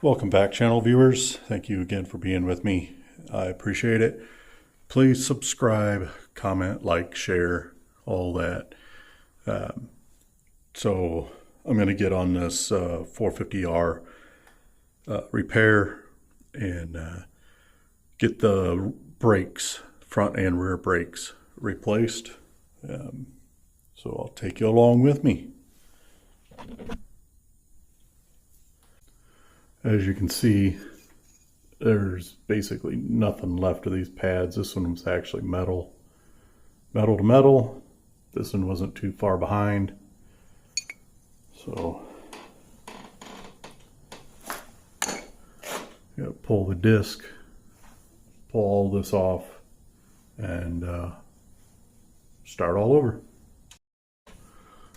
Welcome back, channel viewers. Thank you again for being with me. I appreciate it. Please subscribe, comment, like, share, all that. So I'm going to get on this 450R repair and get the brakes, front and rear brakes, replaced. So I'll take you along with me. As you can see, there's basically nothing left of these pads. This one was actually metal to metal. This one wasn't too far behind. So, you gotta pull the disc, pull all this off, and start all over.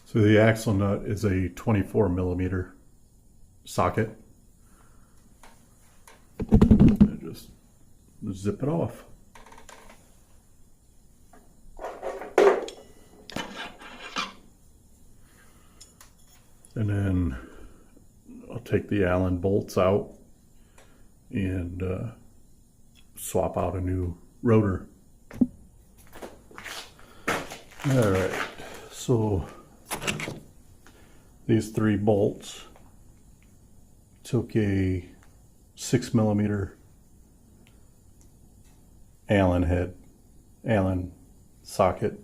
So the axle nut is a 24 millimeter socket. And just zip it off. And then I'll take the Allen bolts out and swap out a new rotor. All right, so these 3 bolts, took a 6 millimeter Allen socket.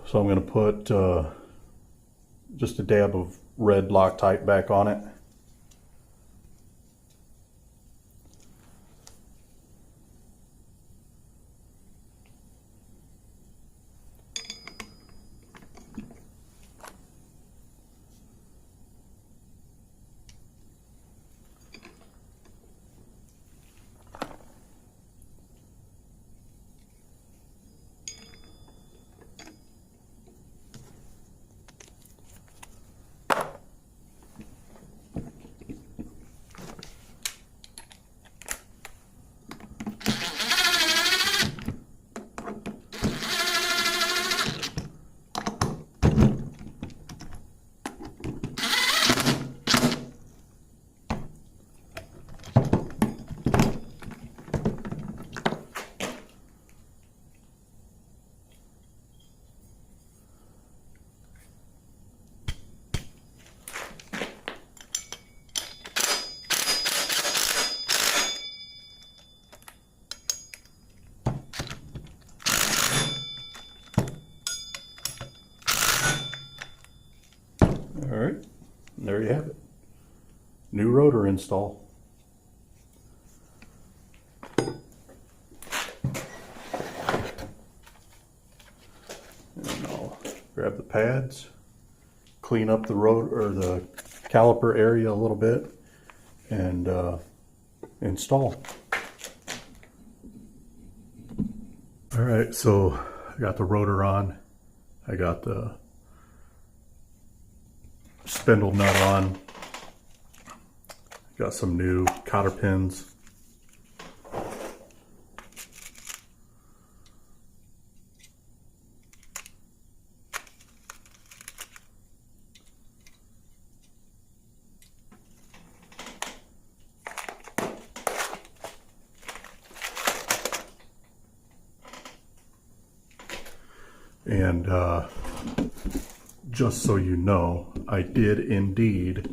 So I'm going to put just a dab of red Loctite back on it. All right, there you have it. New rotor install. And I'll grab the pads, clean up the rotor or the caliper area a little bit, and install. All right, so I got the rotor on. I got the spindle nut on. Got some new cotter pins. And just so you know, I did indeed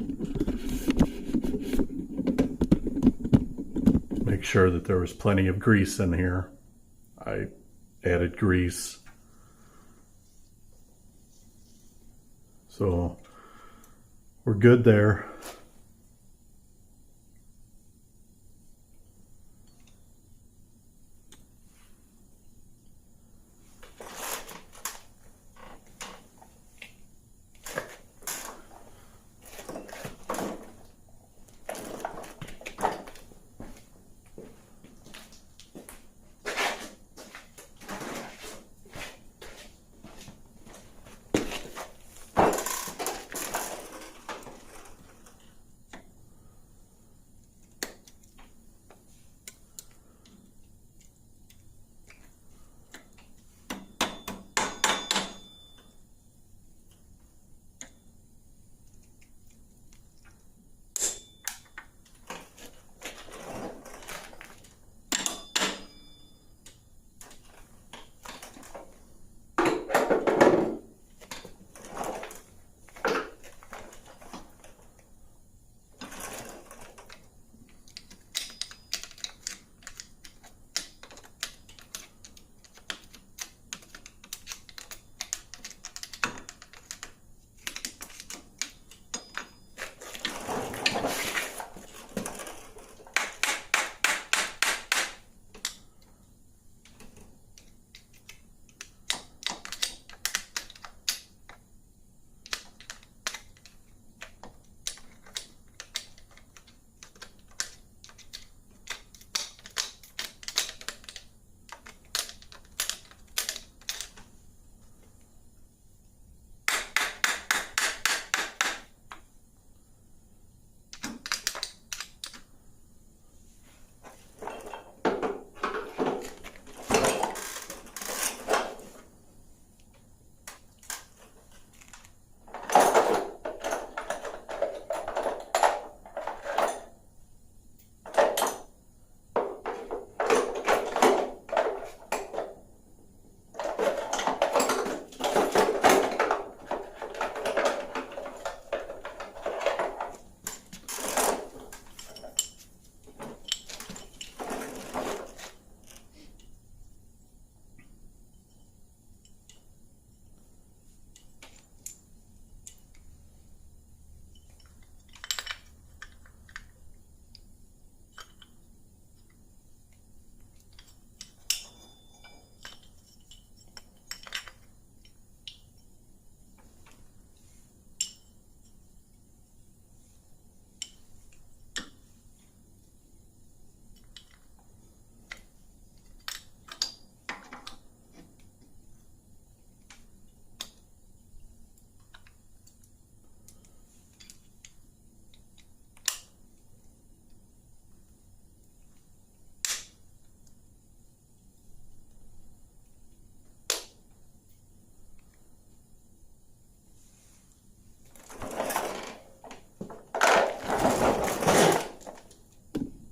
make sure that there was plenty of grease in here. I added grease. So we're good there.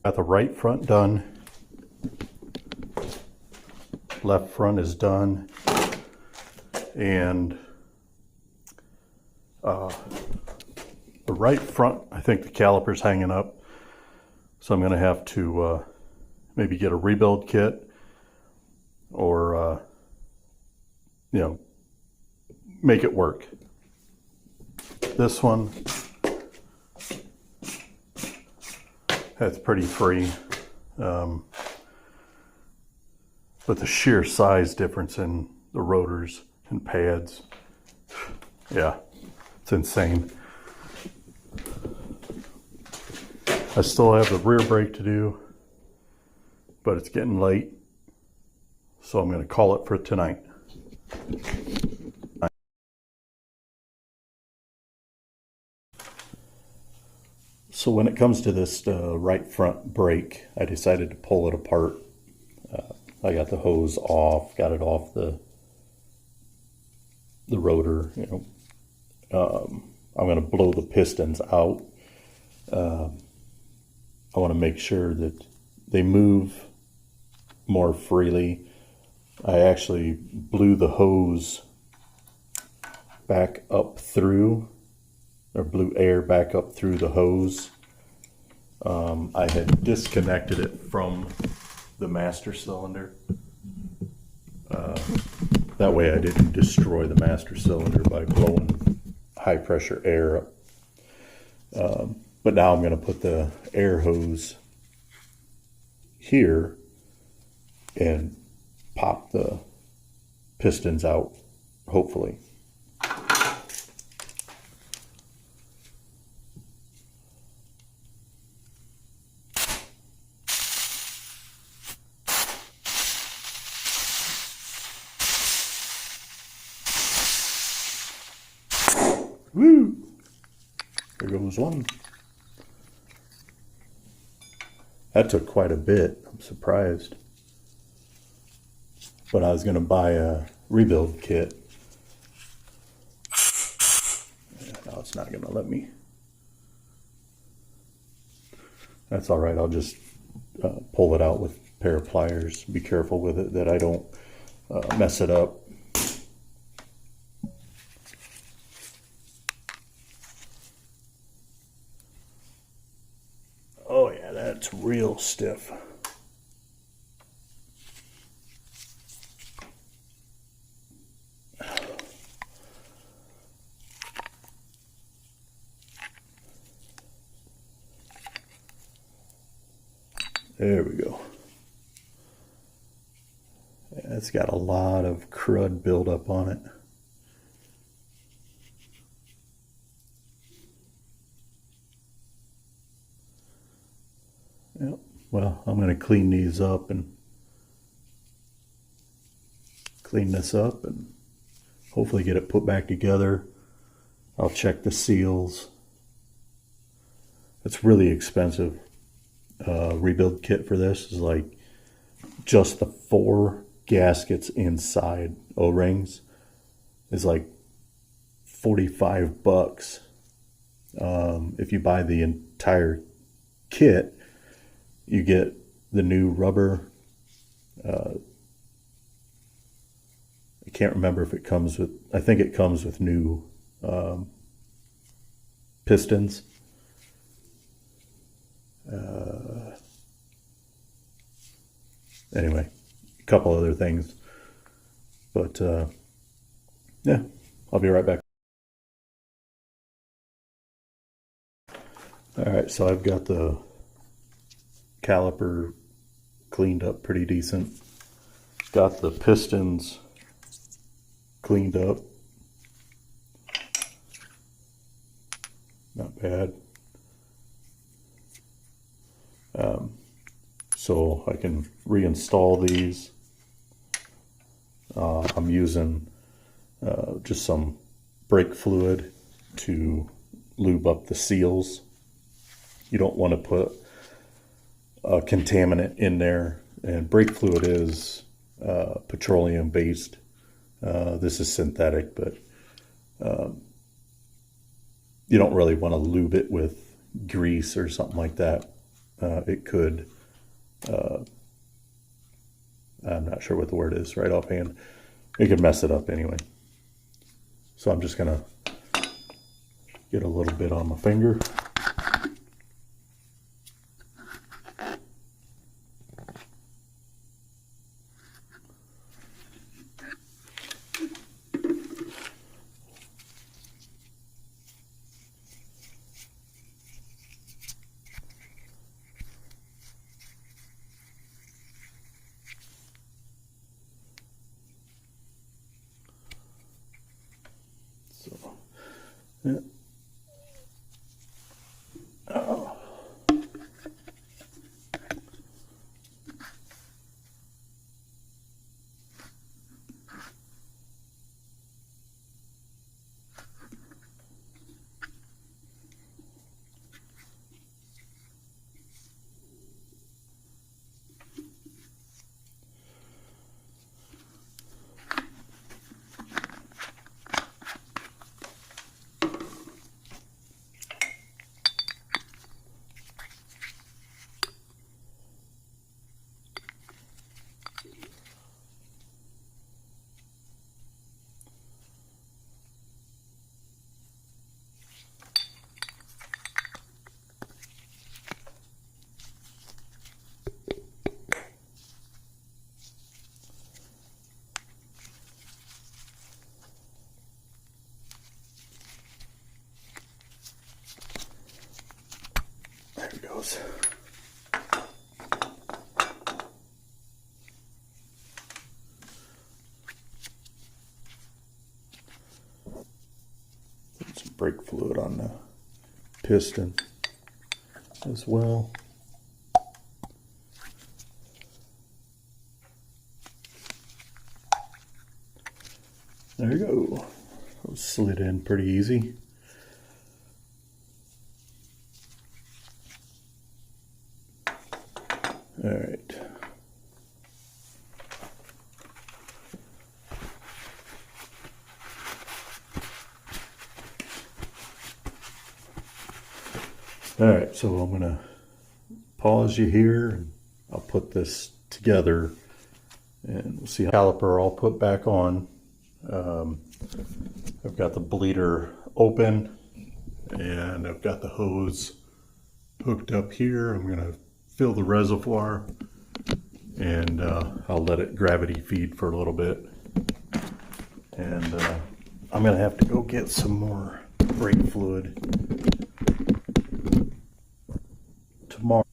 Got the right front done. Left front is done. And the right front, I think the caliper's hanging up. So I'm going to have to maybe get a rebuild kit or, you know, make it work. This one, that's pretty free. But the sheer size difference in the rotors and pads, yeah, it's insane. I still have the rear brake to do, but it's getting late, so I'm going to call it for tonight. So when it comes to this right front brake, I decided to pull it apart. I got the hose off, got it off the rotor. You know, I'm going to blow the pistons out. I want to make sure that they move more freely. I actually blew the hose back up through, or blew air back up through the hose. I had disconnected it from the master cylinder. That way I didn't destroy the master cylinder by blowing high pressure air up. But now I'm going to put the air hose here and pop the pistons out, hopefully. Woo! There goes one. That took quite a bit. I'm surprised. But I was going to buy a rebuild kit. Now it's not going to let me. That's all right. I'll just pull it out with a pair of pliers. Be careful with it that I don't mess it up. Oh yeah, that's real stiff. There we go. Yeah, it's got a lot of crud buildup on it. Yep. Well, I'm going to clean these up and clean this up and hopefully get it put back together. I'll check the seals. It's really expensive. Rebuild kit for this is like just the 4 gaskets inside O-rings is like $45. If you buy the entire kit, you get the new rubber. I can't remember if it comes with, I think it comes with new pistons. Anyway, a couple other things. But yeah, I'll be right back. Alright, so I've got the caliper cleaned up pretty decent. Got the pistons cleaned up. Not bad. So I can reinstall these. I'm using just some brake fluid to lube up the seals. You don't want to put a contaminant in there, and brake fluid is petroleum based. This is synthetic, but you don't really want to lube it with grease or something like that. it could, I'm not sure what the word is right offhand, it could mess it up anyway. So I'm just gonna get a little bit on my finger. So, yeah. There it goes. Put some brake fluid on the piston as well. There you go. That was slid in pretty easy. All right. All right, so I'm gonna pause you here and I'll put this together and we'll see how caliper I'll put back on. I've got the bleeder open and I've got the hose hooked up here. I'm gonna fill the reservoir and I'll let it gravity feed for a little bit. And I'm gonna have to go get some more brake fluid tomorrow.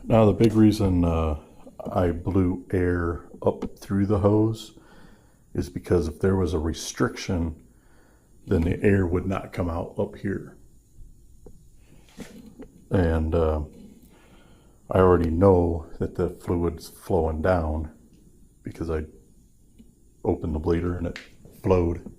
Now the big reason I blew air up through the hose is because if there was a restriction, then the air would not come out up here. And I already know that the fluid's flowing down because I opened the bleeder and it flowed.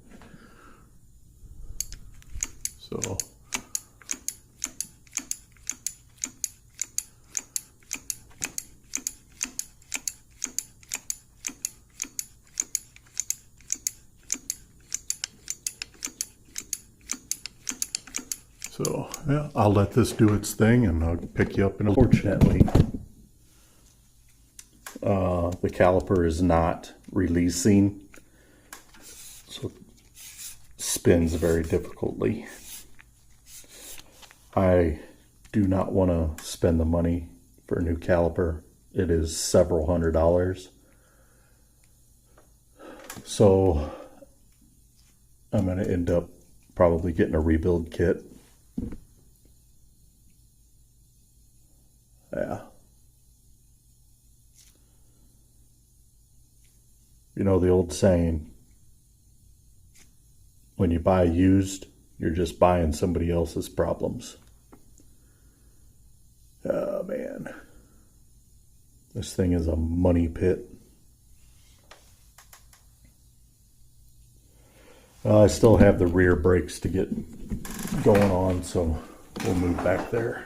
So yeah, I'll let this do its thing and I'll pick you up. And unfortunately, the caliper is not releasing, so it spins very difficultly. I do not want to spend the money for a new caliper. It is several $100s. So I'm going to end up probably getting a rebuild kit. Yeah. You know the old saying, when you buy used, you're just buying somebody else's problems. Oh man, this thing is a money pit. Well, I still have the rear brakes to get going on, so we'll move back there.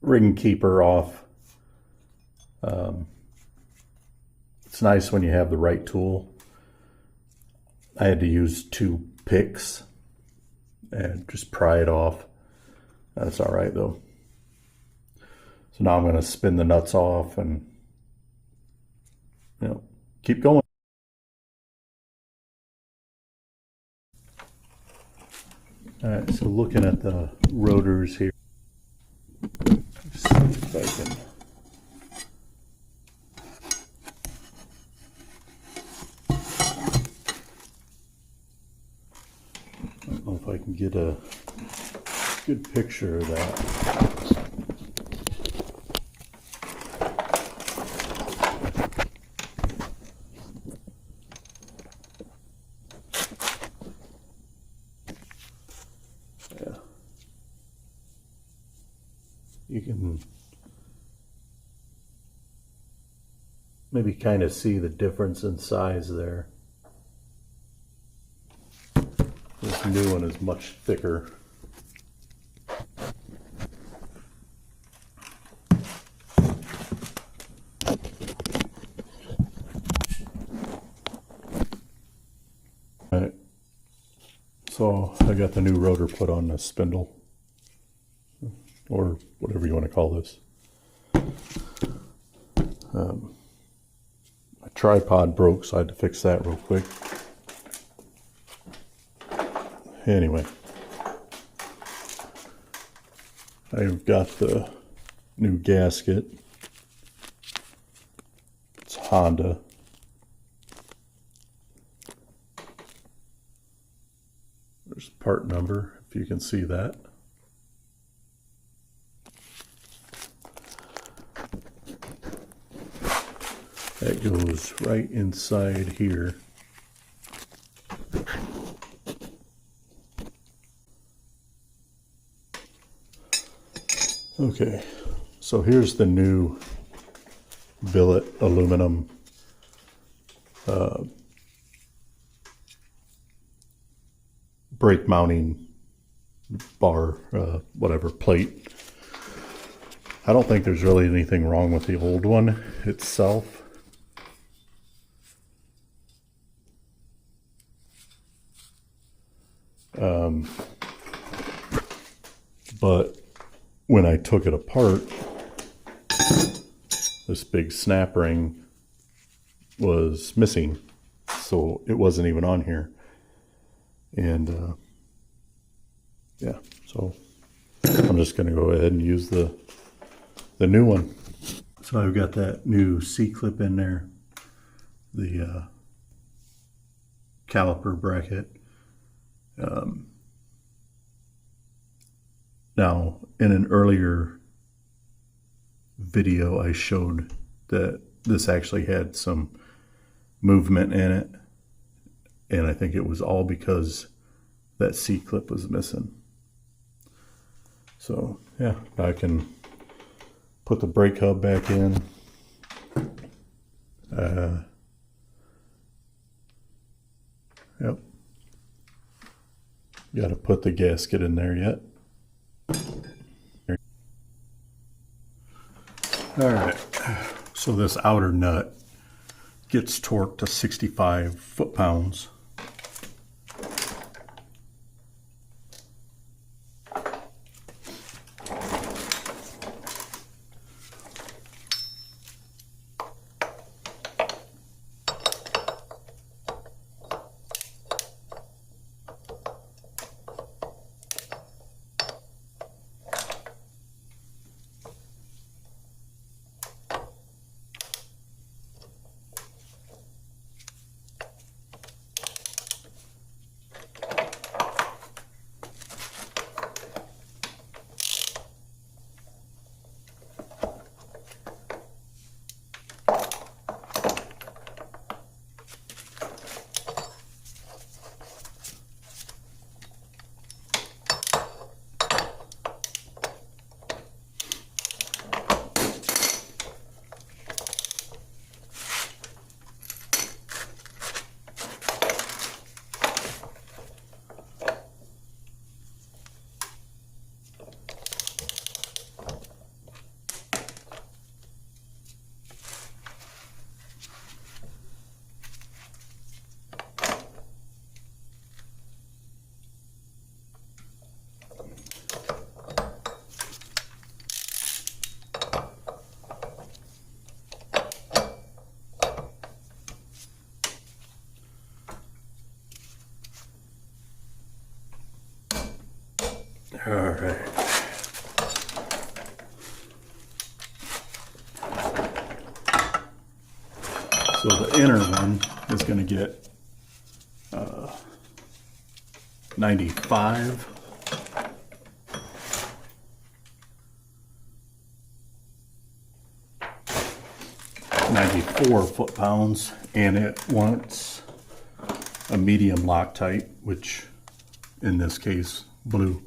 Ring keeper off. It's nice when you have the right tool. I had to use 2 picks and just pry it off. That's all right though. So now I'm going to spin the nuts off and, you know, keep going. All right, so looking at the rotors here. Let's see if I can. I don't know if I can get a good picture of that. Yeah. You can maybe kind of see the difference in size there. This new one is much thicker. All right. So I got the new rotor put on the spindle, or whatever you want to call this. My tripod broke, so I had to fix that real quick. Anyway, I've got the new gasket. It's Honda. There's part number, if you can see that. That goes right inside here. Okay, so here's the new billet aluminum brake mounting bar, whatever, plate. I don't think there's really anything wrong with the old one itself. But when I took it apart, this big snap ring was missing, so it wasn't even on here. And yeah, so I'm just going to go ahead and use the new one. So I've got that new C-clip in there, the caliper bracket. Now, in an earlier video, I showed that this actually had some movement in it. And I think it was all because that C-clip was missing. So yeah, I can put the brake hub back in. Yep. Got to put the gasket in there yet. All right. So this outer nut gets torqued to 65 foot-pounds. All right. So the inner one is going to get 95. .94 foot-pounds, and it wants a medium Loctite, which in this case, blue.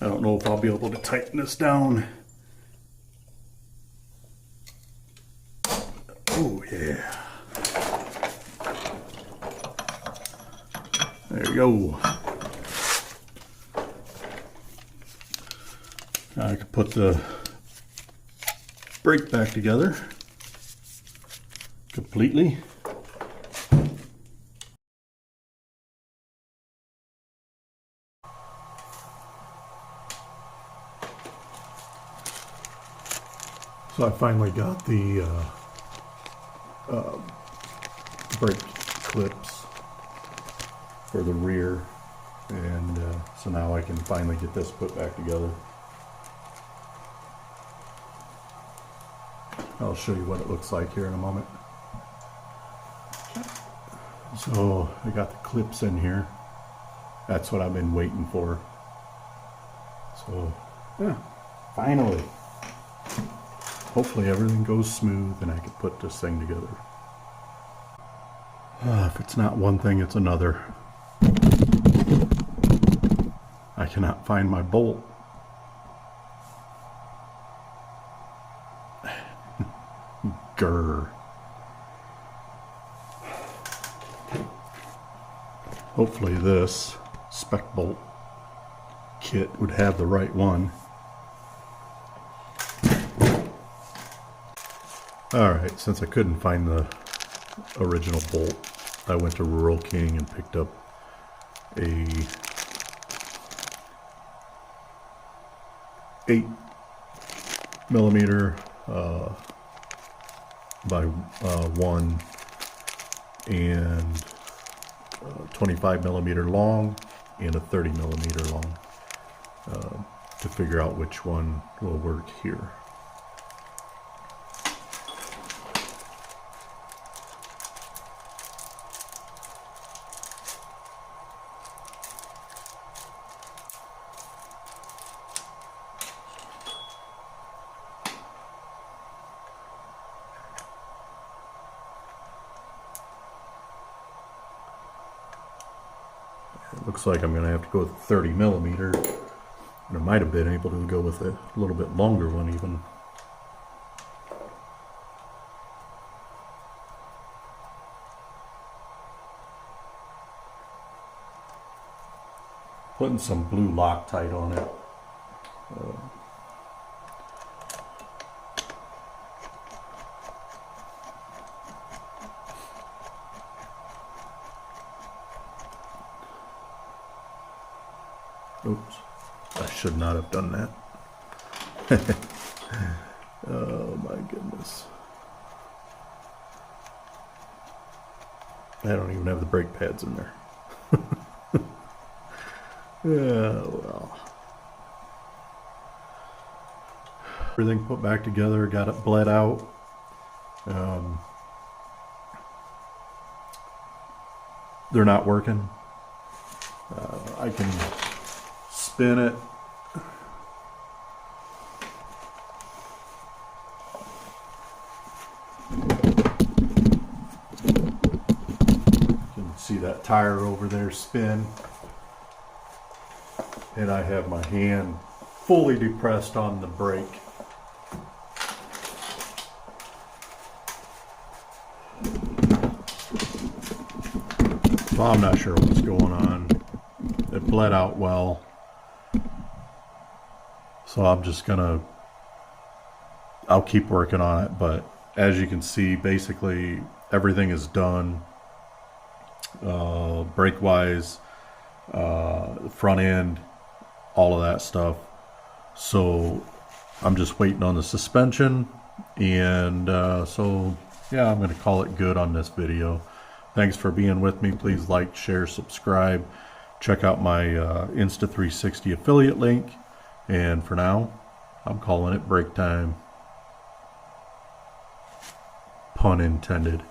I don't know if I'll be able to tighten this down. Oh yeah. There you go. Now I can put the brake back together completely. So I finally got the brake clips for the rear, and so now I can finally get this put back together. I'll show you what it looks like here in a moment. So I got the clips in here. That's what I've been waiting for. So yeah, finally. Hopefully everything goes smooth and I can put this thing together. If it's not one thing, it's another. I cannot find my bolt. Grr. Hopefully this spec bolt kit would have the right one. Alright, since I couldn't find the original bolt, I went to Rural King and picked up a 8mm by 1 and 25mm long and a 30mm long to figure out which one will work here. It looks like I'm going to have to go with 30mm. And I might have been able to go with a little bit longer one even. Putting some blue Loctite on it. Oops, I should not have done that. Oh my goodness. I don't even have the brake pads in there. Yeah, well. Everything put back together, got it bled out. They're not working. I can spin it. You can see that tire over there spin. And I have my hand fully depressed on the brake. So I'm not sure what's going on. It bled out well. So I'm just gonna, I'll keep working on it, but as you can see, basically everything is done. Brake wise, front end, all of that stuff. So I'm just waiting on the suspension, and so yeah, I'm gonna call it good on this video. Thanks for being with me. Please like, share, subscribe. Check out my Insta360 affiliate link. And for now, I'm calling it break time. Pun intended.